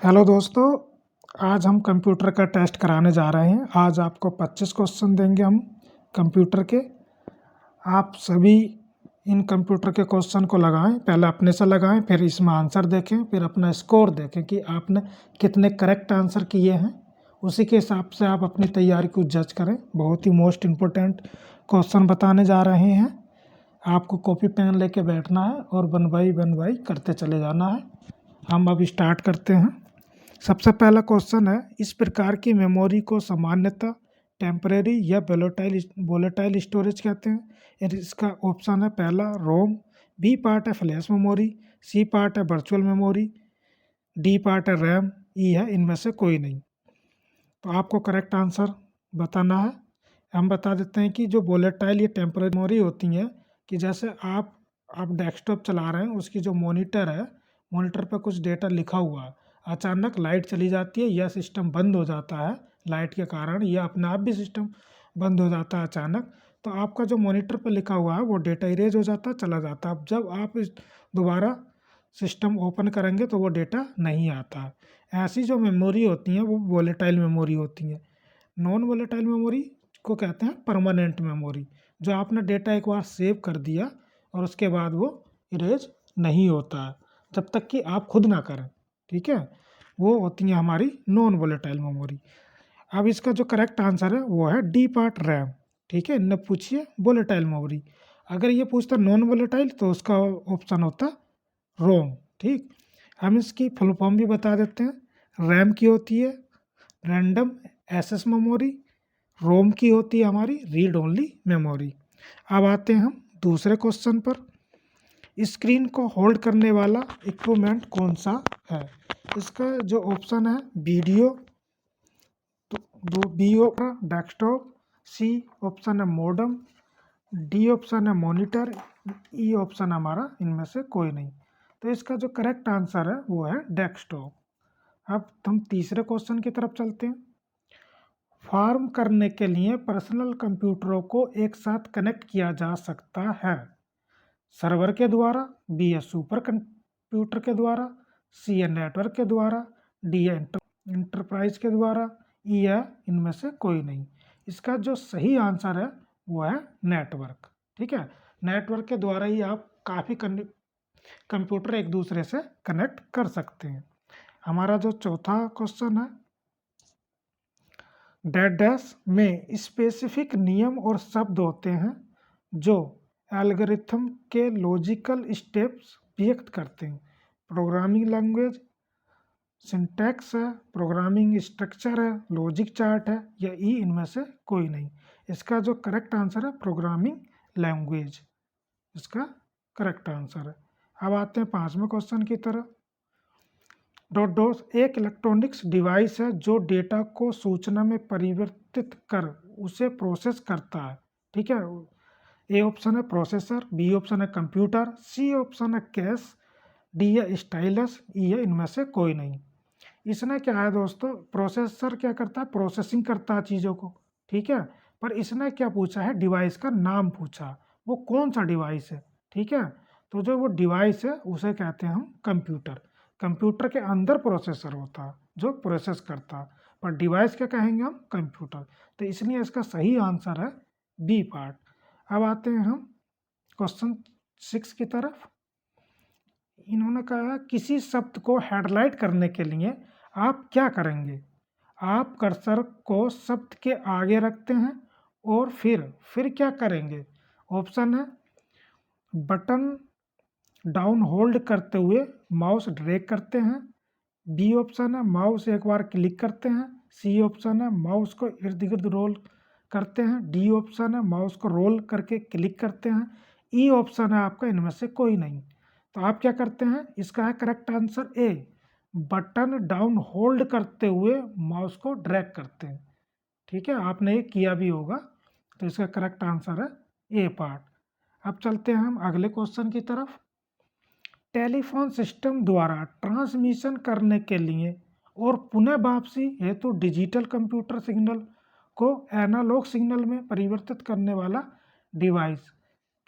Hello दोस्तों, आज हम कंप्यूटर का टेस्ट कराने जा रहे हैं। आज आपको 25 क्वेश्चन देंगे हम कंप्यूटर के। आप सभी इन कंप्यूटर के क्वेश्चन को लगाएं, पहले अपने से लगाएं, फिर इसमें आंसर देखें, फिर अपना स्कोर देखें कि आपने कितने करेक्ट आंसर किए हैं। उसी के हिसाब से आप अपनी तैयारी को जज करें। बहुत ही मोस्ट इम्पोर्टेंट क्वेश्चन बताने जा रहे हैं। आपको कॉपी पेन लेके बैठना है और वन बाई करते चले जाना है। हम अब स्टार्ट करते हैं। सबसे पहला क्वेश्चन है, इस प्रकार की मेमोरी को सामान्यतः टेम्परेरी या वोलेटाइल स्टोरेज कहते हैं। इसका ऑप्शन है पहला रोम, बी पार्ट है फ्लैश मेमोरी, सी पार्ट है वर्चुअल मेमोरी, डी पार्ट है रैम, ई है इनमें से कोई नहीं। तो आपको करेक्ट आंसर बताना है। हम बता देते हैं कि जो वोलेटाइल या टेम्परेरी मेमोरी होती हैं, कि जैसे आप डेस्कटॉप चला रहे हैं, उसकी जो मॉनिटर है, मॉनिटर पर कुछ डेटा लिखा हुआ है, अचानक लाइट चली जाती है या सिस्टम बंद हो जाता है लाइट के कारण, या अपने आप भी सिस्टम बंद हो जाता है अचानक, तो आपका जो मॉनिटर पर लिखा हुआ है वो डेटा इरेज हो जाता है, चला जाता है। अब जब आप दोबारा सिस्टम ओपन करेंगे तो वो डेटा नहीं आता है। ऐसी जो मेमोरी होती हैं वो वोलेटाइल मेमोरी होती हैं। नॉन वोलेटाइल मेमोरी को कहते हैं परमानेंट मेमोरी, जो आपने डेटा एक बार सेव कर दिया और उसके बाद वो इरेज नहीं होता है जब तक कि आप खुद ना करें। ठीक है, वो होती है हमारी नॉन वोलेटाइल मेमोरी। अब इसका जो करेक्ट आंसर है वो है डी पार्ट रैम। ठीक है, न पूछिए वोलेटाइल मेमोरी। अगर ये पूछता नॉन वोलेटाइल तो उसका ऑप्शन होता रोम। ठीक, हम इसकी फुल फॉर्म भी बता देते हैं। रैम की होती है रैंडम एक्सेस मेमोरी, रोम की होती है हमारी रीड ओनली मेमोरी। अब आते हैं हम दूसरे क्वेश्चन पर। स्क्रीन को होल्ड करने वाला इक्विपमेंट कौन सा है? इसका जो ऑप्शन है वीडियो, तो दो B option desktop, C option है मॉडेम, डी ऑप्शन है मॉनिटर, ई ऑप्शन हमारा इनमें से कोई नहीं। तो इसका जो करेक्ट आंसर है वो है डेस्कटॉप। अब हम तीसरे क्वेश्चन की तरफ चलते हैं। फार्म करने के लिए पर्सनल कंप्यूटरों को एक साथ कनेक्ट किया जा सकता है। सर्वर के द्वारा, बी है सुपर कंप्यूटर के द्वारा, सी है नेटवर्क के द्वारा, डी है इंटरप्राइज के द्वारा, ई है इनमें से कोई नहीं। इसका जो सही आंसर है वो है नेटवर्क। ठीक है, नेटवर्क के द्वारा ही आप काफ़ी कंप्यूटर एक दूसरे से कनेक्ट कर सकते हैं। हमारा जो चौथा क्वेश्चन है, डैश में स्पेसिफिक नियम और शब्द होते हैं जो एल्गोरिथम के लॉजिकल स्टेप्स व्यक्त करते हैं। प्रोग्रामिंग लैंग्वेज, सिंटैक्स है, प्रोग्रामिंग स्ट्रक्चर है, लॉजिक चार्ट है, या ई इनमें से कोई नहीं। इसका जो करेक्ट आंसर है प्रोग्रामिंग लैंग्वेज, इसका करेक्ट आंसर है। अब आते हैं पांचवें क्वेश्चन की तरफ। डॉस एक इलेक्ट्रॉनिक्स डिवाइस है जो डेटा को सूचना में परिवर्तित कर उसे प्रोसेस करता है। ठीक है, ए ऑप्शन है प्रोसेसर, बी ऑप्शन है कंप्यूटर, सी ऑप्शन है कैश, डी है स्टाइलस, ई है इनमें से कोई नहीं। इसने क्या है दोस्तों, प्रोसेसर क्या करता है, प्रोसेसिंग करता है चीज़ों को। ठीक है, पर इसने क्या पूछा है, डिवाइस का नाम पूछा, वो कौन सा डिवाइस है। ठीक है, तो जो वो डिवाइस है उसे कहते हैं हम कंप्यूटर। कंप्यूटर के अंदर प्रोसेसर होता है जो प्रोसेस करता है, पर डिवाइस क्या कहेंगे हम, कंप्यूटर। तो इसलिए इसका सही आंसर है बी पार्ट। अब आते हैं हम क्वेश्चन 6 की तरफ। इन्होंने कहा किसी शब्द को हेडलाइट करने के लिए आप क्या करेंगे? आप कर्सर को शब्द के आगे रखते हैं और फिर क्या करेंगे? ऑप्शन है बटन डाउन होल्ड करते हुए माउस ड्रैग करते हैं, बी ऑप्शन है माउस एक बार क्लिक करते हैं, सी ऑप्शन है माउस को इर्द गिर्द रोल करते हैं, डी ऑप्शन है माउस को रोल करके क्लिक करते हैं, ई ऑप्शन है आपका इनमें से कोई नहीं। तो आप क्या करते हैं, इसका है correct answer A, button down hold करते हुए माउस को ड्रैग करते हैं। ठीक है, आपने ये किया भी होगा, तो इसका करेक्ट आंसर है ए पार्ट। अब चलते हैं हम अगले क्वेश्चन की तरफ। टेलीफोन सिस्टम द्वारा ट्रांसमिशन करने के लिए और पुनः वापसी हेतु डिजिटल कंप्यूटर सिग्नल को एनालॉग सिग्नल में परिवर्तित करने वाला डिवाइस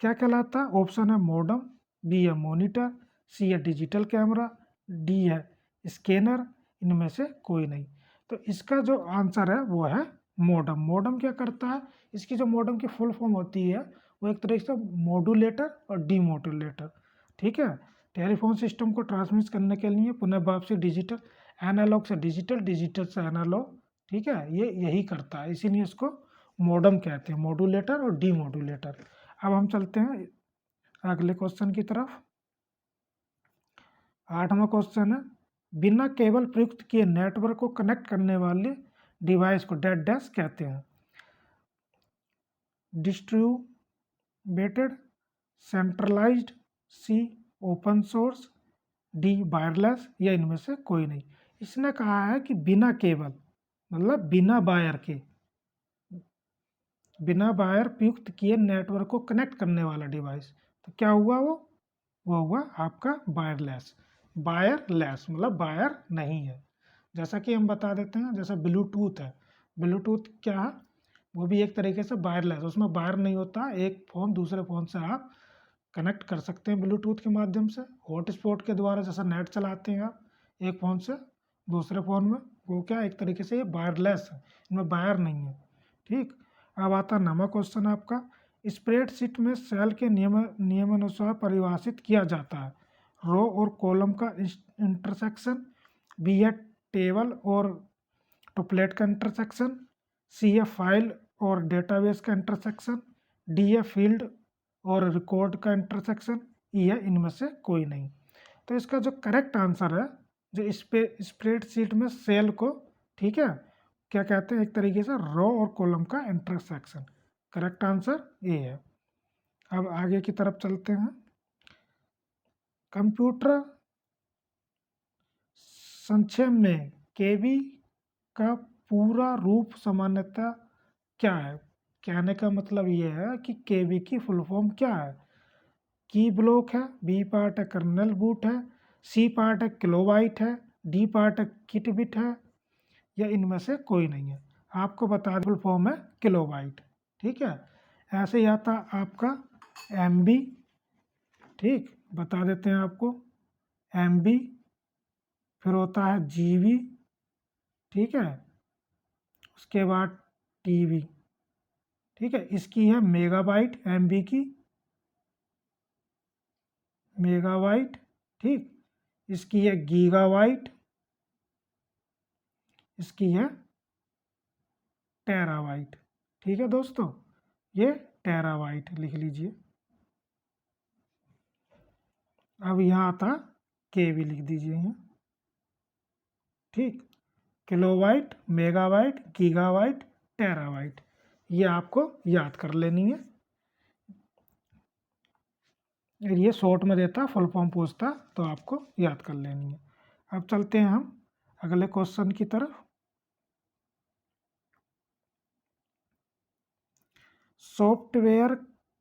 क्या कहलाता है? ऑप्शन है मॉडेम, बी है मॉनिटर, सी है डिजिटल कैमरा, डी है स्कैनर, इनमें से कोई नहीं। तो इसका जो आंसर है वो है मॉडम। मॉडम क्या करता है, इसकी जो मॉडम की फुल फॉर्म होती है वो एक तरीके से मॉड्यूलेटर और डीमॉड्यूलेटर, ठीक है। टेलीफोन सिस्टम को ट्रांसमिट करने के लिए पुनः वापसी डिजिटल, एनालॉग से डिजिटल, डिजिटल से एनालॉग, ठीक है, ये यही करता है, इसीलिए इसको मॉडम कहते हैं, मॉड्यूलेटर और डीमॉड्यूलेटर। अब हम चलते हैं अगले क्वेश्चन की तरफ। 8वां क्वेश्चन है, बिना केबल प्रयुक्त किए नेटवर्क को कनेक्ट करने वाले डिवाइस को डैश डैश कहते हैं। डिस्ट्रीब्यूटेड, सेंट्रलाइज्ड, सी ओपन सोर्स, डी वायरलेस, या इनमें से कोई नहीं। इसने कहा है कि बिना केबल मतलब बिना वायर के, बिना वायर प्रयुक्त किए नेटवर्क को कनेक्ट करने वाला डिवाइस, तो क्या हुआ वो हुआ आपका वायरलेस। वायरलेस मतलब वायर नहीं है। जैसा कि हम बता देते हैं, जैसा ब्लूटूथ है, ब्लूटूथ क्या है, वो भी एक तरीके से वायरलेस, उसमें वायर नहीं होता, एक फ़ोन दूसरे फ़ोन से आप कनेक्ट कर सकते हैं ब्लूटूथ के माध्यम से, हॉटस्पॉट के द्वारा, जैसा नेट चलाते हैं आप एक फ़ोन से दूसरे फ़ोन में, वो क्या एक तरीके से ये वायरलेस है, इनमें वायर नहीं है, ठीक। अब आता है 9वां क्वेश्चन आपका, स्प्रेडशीट में सेल के नियमानुसार परिभाषित किया जाता है। रो और कॉलम का इंटरसेक्शन, बी है टेबल और टुपलेट का इंटरसेक्शन, सी है फाइल और डेटाबेस का इंटरसेक्शन, डी है फील्ड और रिकॉर्ड का इंटरसेक्शन, ई है इनमें से कोई नहीं। तो इसका जो करेक्ट आंसर है, जो इस पे स्प्रेडशीट में सेल को, ठीक है, क्या कहते हैं, एक तरीके से रो और कॉलम का इंटरसेक्शन। करेक्ट आंसर ये है। अब आगे की तरफ चलते हैं। कंप्यूटर संक्षेप में केबी का पूरा रूप सामान्यतः क्या है। कहने का मतलब ये है कि केबी की फुल फॉर्म क्या है। की ब्लॉक है, बी पार्ट है कर्नल बूट है, सी पार्ट है किलोबाइट है, डी पार्ट है किट बिट है, या इनमें से कोई नहीं है। आपको बता फुल फॉर्म है किलोबाइट, ठीक है। ऐसे ही आता आपका एमबी, ठीक, बता देते हैं आपको एमबी, फिर होता है जीबी, ठीक है, उसके बाद टीबी, ठीक है। इसकी है मेगाबाइट, एमबी की मेगाबाइट, ठीक। इसकी है गीगाबाइट, इसकी है टेराबाइट, ठीक है दोस्तों, ये टेराबाइट लिख लीजिए। अब यहाँ आता के भी लिख दीजिए यहाँ, ठीक। किलोबाइट, मेगाबाइट, गीगाबाइट, टेराबाइट, ये आपको याद कर लेनी है। अगर ये शॉर्ट में देता, फुल फॉर्म पूछता, तो आपको याद कर लेनी है। अब चलते हैं हम अगले क्वेश्चन की तरफ। सॉफ्टवेयर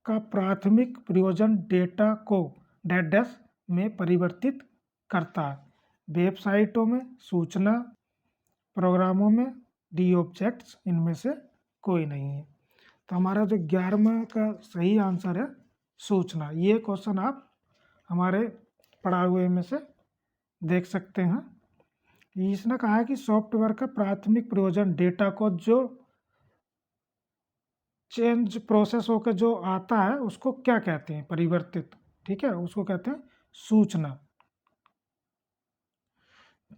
का प्राथमिक प्रयोजन डेटा को डैश में परिवर्तित करता है। वेबसाइटों में, सूचना प्रोग्रामों में, डी ऑब्जेक्ट्स, इनमें से कोई नहीं है। तो हमारा जो 11वां का सही आंसर है सूचना। ये क्वेश्चन आप हमारे पढ़ाए हुए में से देख सकते हैं। इसने कहा है कि सॉफ्टवेयर का प्राथमिक प्रयोजन डेटा को जो चेंज प्रोसेस होकर जो आता है उसको क्या कहते हैं, परिवर्तित, ठीक है, उसको कहते हैं सूचना,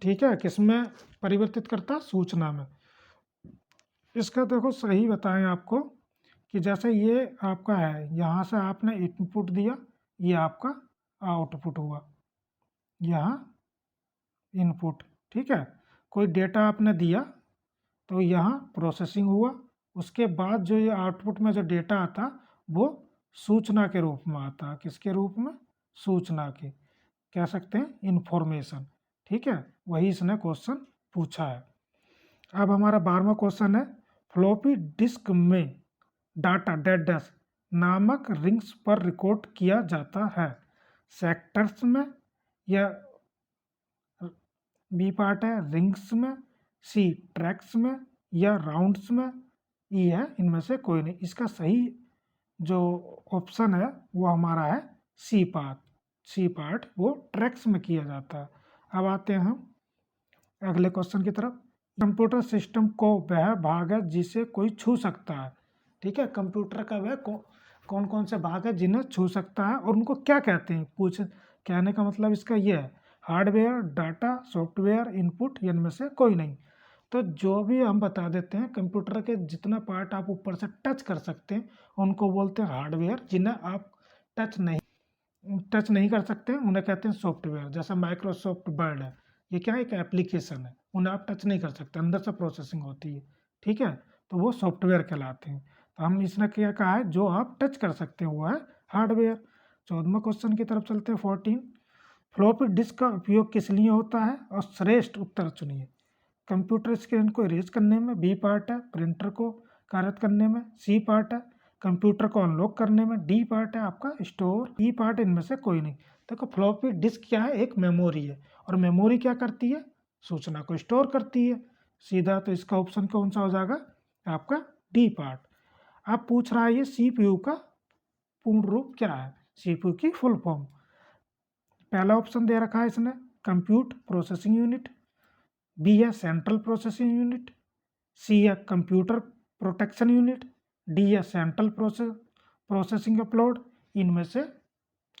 ठीक है। किसमें परिवर्तित करता है, सूचना में। इसका देखो सही बताएं आपको कि जैसे ये आपका है, यहाँ से आपने इनपुट दिया, ये आपका आउटपुट हुआ, यहाँ इनपुट, ठीक है। कोई डेटा आपने दिया तो यहाँ प्रोसेसिंग हुआ, उसके बाद जो ये आउटपुट में जो डेटा आता वो सूचना के रूप में आता। किसके रूप में, सूचना के, कह सकते हैं इंफॉर्मेशन, ठीक है। वही इसने क्वेश्चन पूछा है। अब हमारा 12वां क्वेश्चन है, फ्लॉपी डिस्क में डाटा डैश नामक रिंग्स पर रिकॉर्ड किया जाता है। सेक्टर्स में, या बी पार्ट है रिंग्स में, सी ट्रैक्स में, या राउंड्स में, ई है इनमें से कोई नहीं। इसका सही जो ऑप्शन है वो हमारा है सी पार्ट। सी पार्ट वो ट्रैक्स में किया जाता है। अब आते हैं हम अगले क्वेश्चन की तरफ, कंप्यूटर सिस्टम को वह भाग है जिसे कोई छू सकता है। ठीक है, कंप्यूटर का वह कौन कौन से भाग है जिन्हें छू सकता है और उनको क्या कहते हैं। कहने का मतलब इसका यह है, हार्डवेयर, डाटा, सॉफ्टवेयर, इनपुट, इनमें से कोई नहीं। तो जो भी हम बता देते हैं, कंप्यूटर के जितना पार्ट आप ऊपर से टच कर सकते हैं उनको बोलते हैं हार्डवेयर। जिन्हें आप टच नहीं कर सकते उन्हें कहते हैं सॉफ्टवेयर। जैसा माइक्रोसॉफ्ट वर्ड है, ये क्या है, एक एप्लीकेशन है, उन्हें आप टच नहीं कर सकते, अंदर से प्रोसेसिंग होती है। ठीक है, तो वो सॉफ्टवेयर कहलाते हैं। तो हम इसने क्या कहा है, जो आप टच कर सकते हैं वो है हार्डवेयर। 14वें क्वेश्चन की तरफ चलते हैं, 14। फ्लॉपी डिस्क का उपयोग किस लिए होता है और श्रेष्ठ उत्तर चुनिए। कंप्यूटर स्क्रीन को इरेज करने में, बी पार्ट है। प्रिंटर को कार्यरत करने में, सी पार्ट है। कंप्यूटर को अनलॉक करने में, डी पार्ट है आपका स्टोर। ई पार्ट इनमें से कोई नहीं। देखो, फ्लॉपी डिस्क क्या है, एक मेमोरी है, और मेमोरी क्या करती है, सूचना को स्टोर करती है सीधा। तो इसका ऑप्शन कौन सा हो जाएगा आपका, डी पार्ट। अब पूछ रहा है ये सीपीयू का पूर्ण रूप क्या है, सीपीयू की फुल फॉर्म। पहला ऑप्शन दे रखा है इसने, कंप्यूट प्रोसेसिंग यूनिट। बी है सेंट्रल प्रोसेसिंग यूनिट। सी है कंप्यूटर प्रोटेक्शन यूनिट। डी है सेंट्रल प्रोसेसिंग अपलोड। इनमें से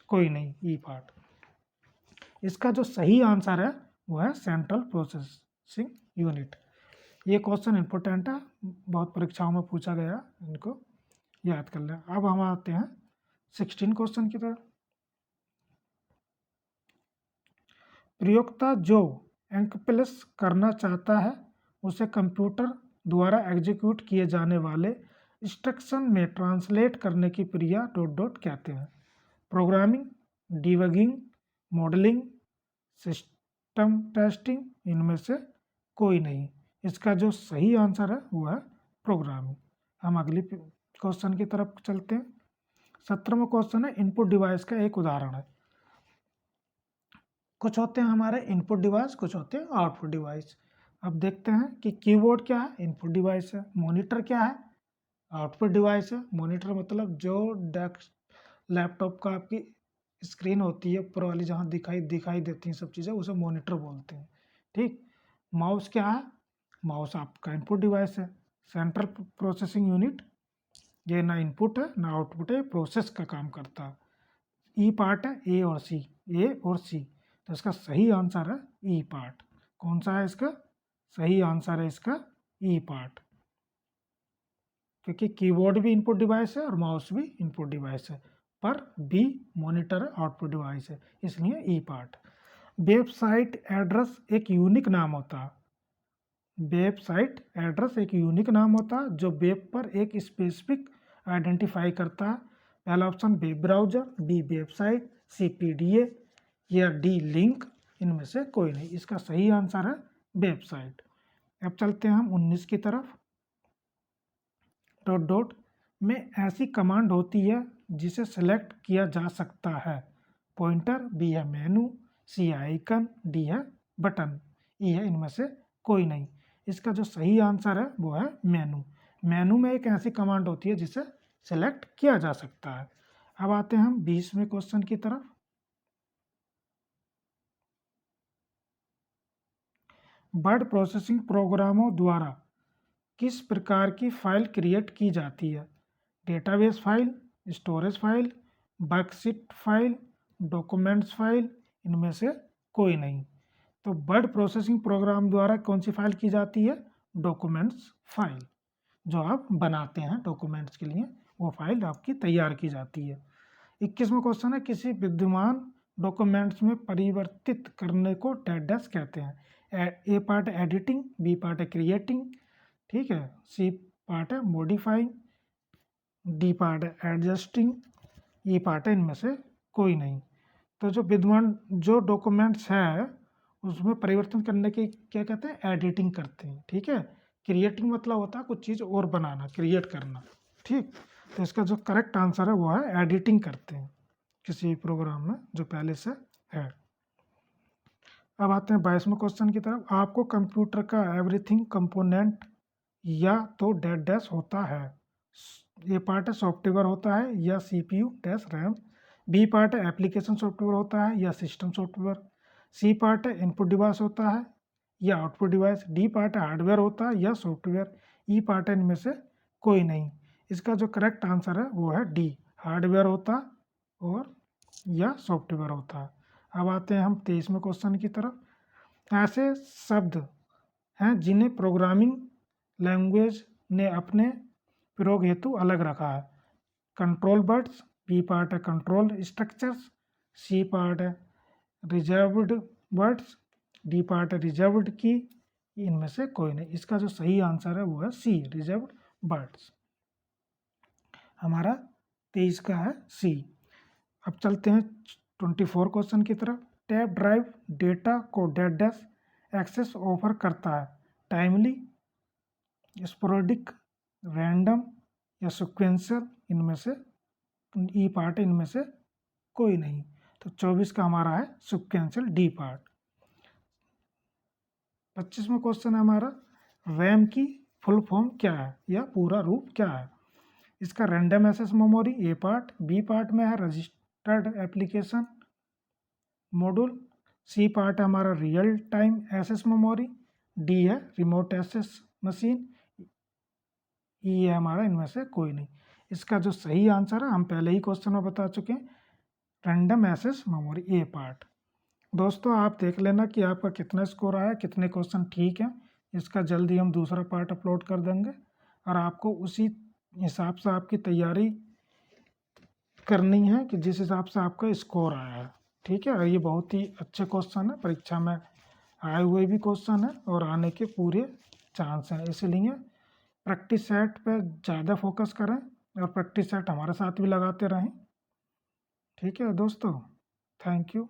कोई नहीं, ई पार्ट। इसका जो सही आंसर है वो है सेंट्रल प्रोसेसिंग यूनिट। ये क्वेश्चन इंपॉर्टेंट है, बहुत परीक्षाओं में पूछा गया, इनको याद कर लें। अब हम आते हैं 16 क्वेश्चन की तरफ। प्रयोक्ता जो एन्कैप्सुलेट करना चाहता है उसे कंप्यूटर द्वारा एग्जीक्यूट किए जाने वाले इंस्ट्रक्शन में ट्रांसलेट करने की प्रक्रिया ... कहते हैं। Programming, debugging, modelling, system testing, इनमें से कोई नहीं। इसका जो सही आंसर है वो है प्रोग्रामिंग। हम अगली क्वेश्चन की तरफ चलते हैं। 17वां क्वेश्चन है, इनपुट डिवाइस का एक उदाहरण है। कुछ होते हैं हमारे इनपुट डिवाइस, कुछ होते हैं आउटपुट डिवाइस। अब देखते हैं कि कीबोर्ड क्या है, इनपुट डिवाइस है। मॉनिटर क्या है, आउटपुट डिवाइस है। मॉनिटर मतलब जो डेस्क लैपटॉप का आपकी स्क्रीन होती है ऊपर वाली, जहाँ दिखाई देती हैं सब चीज़ें, उसे मॉनिटर बोलते हैं। ठीक। माउस क्या है, माउस आपका इनपुट डिवाइस है। सेंट्रल प्रोसेसिंग यूनिट, ये ना इनपुट है ना आउटपुट है, प्रोसेस का काम करता है। ई पार्ट है, ए और सी, ए और सी। तो इसका सही आंसर है ई पार्ट। कौन सा है इसका सही आंसर, है इसका ई पार्ट, क्योंकि कीबोर्ड भी इनपुट डिवाइस है और माउस भी इनपुट डिवाइस है, पर बी मॉनिटर आउटपुट डिवाइस है, इसलिए ई पार्ट। वेबसाइट एड्रेस एक यूनिक नाम होता है। वेबसाइट एड्रेस एक यूनिक नाम होता है जो वेब पर एक स्पेसिफिक आइडेंटिफाई करता है। पहला option web browser, B website, C PDA या डी लिंक, इनमें से कोई नहीं। इसका सही आंसर है वेबसाइट। अब चलते हैं हम 19 की तरफ। ... में ऐसी कमांड होती है जिसे सेलेक्ट किया जा सकता है। पॉइंटर, बी है मेनू, सी है आइकन, डी है बटन, ई है इनमें से कोई नहीं। इसका जो सही आंसर है वो है मेनू। मेनू में एक ऐसी कमांड होती है जिसे सेलेक्ट किया जा सकता है। अब आते हैं हम 20वें क्वेश्चन की तरफ। वर्ड प्रोसेसिंग प्रोग्रामों द्वारा किस प्रकार की फाइल क्रिएट की जाती है। Database file, storage file, worksheet file, documents file, इनमें से कोई नहीं। तो वर्ड प्रोसेसिंग प्रोग्राम द्वारा कौन सी फाइल की जाती है, डॉक्यूमेंट्स फाइल। जो आप बनाते हैं डॉक्यूमेंट्स के लिए, वो फाइल आपकी तैयार की जाती है। 21वां क्वेश्चन है, किसी विद्यमान डॉक्यूमेंट्स में परिवर्तित करने को डैश कहते हैं। ए पार्ट है एडिटिंग, बी पार्ट है क्रिएटिंग, ठीक है, सी पार्ट है मॉडिफाइंग, डी पार्ट है एडजस्टिंग, ई पार्ट है इनमें से कोई नहीं। तो जो विद्यमान जो डॉक्यूमेंट्स है उसमें परिवर्तन करने की क्या कहते हैं, एडिटिंग करते हैं। ठीक है, क्रिएटिंग मतलब होता है कुछ चीज़ और बनाना, क्रिएट करना। ठीक, तो इसका जो करेक्ट आंसर है वो है एडिटिंग करते हैं किसी प्रोग्राम में जो पहले से है। अब आते हैं 22वें क्वेश्चन की तरफ। आपको कंप्यूटर का एवरीथिंग कंपोनेंट या तो डैश होता है। ये पार्ट है सॉफ्टवेयर होता है या CPU dash RAM, B part है एप्लीकेशन सॉफ्टवेयर होता है या सिस्टम सॉफ्टवेयर, सी पार्ट है इनपुट डिवाइस होता है या output device, D part hardware होता है या सॉफ्टवेयर, ई पार्ट है इनमें से कोई नहीं। इसका जो करेक्ट आंसर है वो है डी, हार्डवेयर होता और या सॉफ्टवेयर होता है। अब आते हैं हम 23वें क्वेश्चन की तरफ। ऐसे शब्द हैं जिन्हें प्रोग्रामिंग लैंग्वेज ने अपने प्रयोग हेतु अलग रखा है। कंट्रोल वर्ड्स, बी पार्ट है कंट्रोल स्ट्रक्चर्स, सी पार्ट है रिजर्व्ड वर्ड्स, डी पार्ट है रिजर्व्ड की, इनमें से कोई नहीं। इसका जो सही आंसर है वो है सी, रिजर्व्ड वर्ड्स। हमारा 23 का है सी। अब चलते हैं 24 क्वेश्चन की तरफ। टैप ड्राइव डेटा को डैश डैश एक्सेस ऑफर करता है, टाइमली, स्पोरेडिक, रैंडम या सिक्वेंशियल, इनमें से ई पार्ट है इनमें से कोई नहीं। तो 24 का हमारा है सिक्वेंशियल, डी पार्ट। 25वां क्वेश्चन है हमारा, रैम की फुल फॉर्म क्या है या पूरा रूप क्या है। इसका random access memory A part, B part में है registered application module, C part है हमारा real time access memory, D है रिमोट एक्सेस मशीन, ई है हमारा इनमें से कोई नहीं। इसका जो सही आंसर है हम पहले ही क्वेश्चन में बता चुके हैं, random access memory A part. दोस्तों आप देख लेना कि आपका कितना स्कोर आया, कितने क्वेश्चन ठीक हैं। इसका जल्दी हम दूसरा पार्ट अपलोड कर देंगे और आपको उसी हिसाब से आपकी तैयारी करनी है कि जिस हिसाब से आपका स्कोर आया है। ठीक है, ये बहुत ही अच्छे क्वेश्चन है, परीक्षा में आए हुए भी क्वेश्चन है और आने के पूरे चांस हैं। इसलिए प्रैक्टिस सेट पे ज़्यादा फोकस करें और प्रैक्टिस सेट हमारे साथ भी लगाते रहें। ठीक है दोस्तों, थैंक यू।